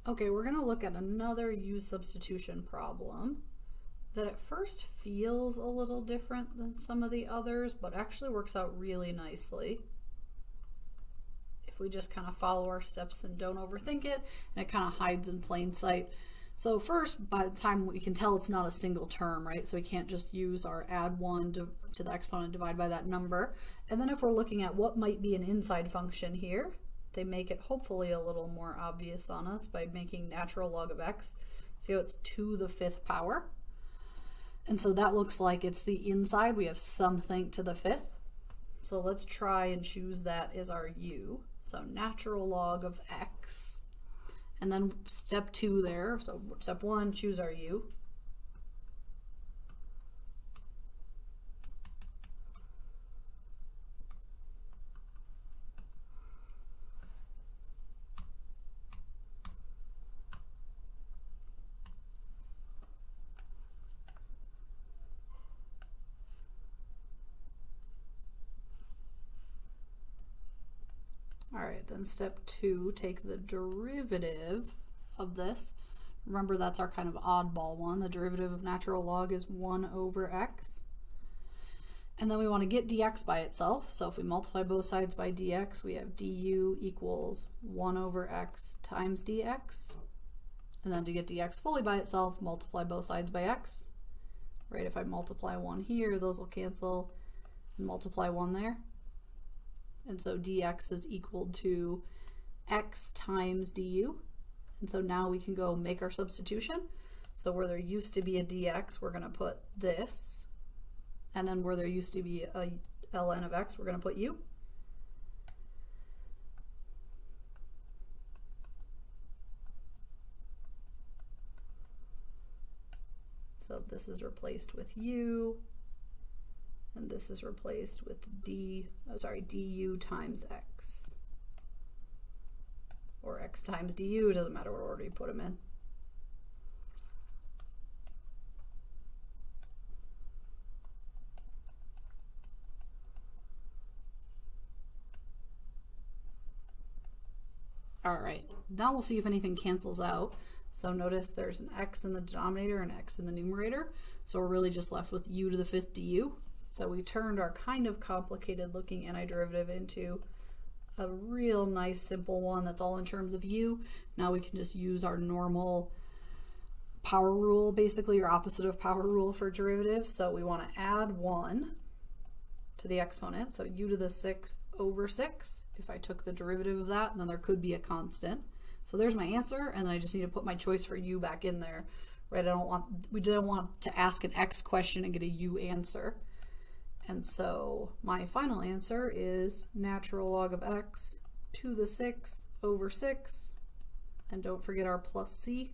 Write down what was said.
Okay, we're going to look at another U substitution problem that at first feels a little different than some of the others, but actually works out really nicely if we just kind of follow our steps and don't overthink it, and it kind of hides in plain sight. So first, by the time we can tell it's not a single term, right? So we can't just use our add 1 to the exponent divide by that number. And then if we're looking at what might be an inside function here, they make it hopefully a little more obvious on us by making natural log of x. See how it's to the 5th power? And so that looks like it's the inside. We have something to the 5th. So let's try and choose that as our u. So natural log of x. And then step 2 there. So step 1, choose our u. All right, then step 2, take the derivative of this. Remember, that's our kind of oddball one. The derivative of natural log is 1 over x. And then we want to get dx by itself. So if we multiply both sides by dx, we have du equals 1 over x times dx. And then to get dx fully by itself, multiply both sides by x. Right, if I multiply 1 here, those will cancel, and multiply 1 there. And so dx is equal to x times du. And so now we can go make our substitution. So where there used to be a dx, we're going to put this. And then where there used to be a ln of x, we're going to put u. So this is replaced with u. And this is replaced with du times x. Or x times du, doesn't matter what order you put them in. All right, now we'll see if anything cancels out. So notice there's an x in the denominator and x in the numerator. So we're really just left with u to the 5th du. So we turned our kind of complicated looking antiderivative into a real nice simple one that's all in terms of u. Now we can just use our normal power rule, basically, or opposite of power rule for derivatives. So we want to add 1 to the exponent, so u to the 6th over 6. If I took the derivative of that, then there could be a constant. So there's my answer, and then I just need to put my choice for u back in there, right? We didn't want to ask an x question and get a u answer. And so my final answer is natural log of x to the 6th over 6. And don't forget our plus c.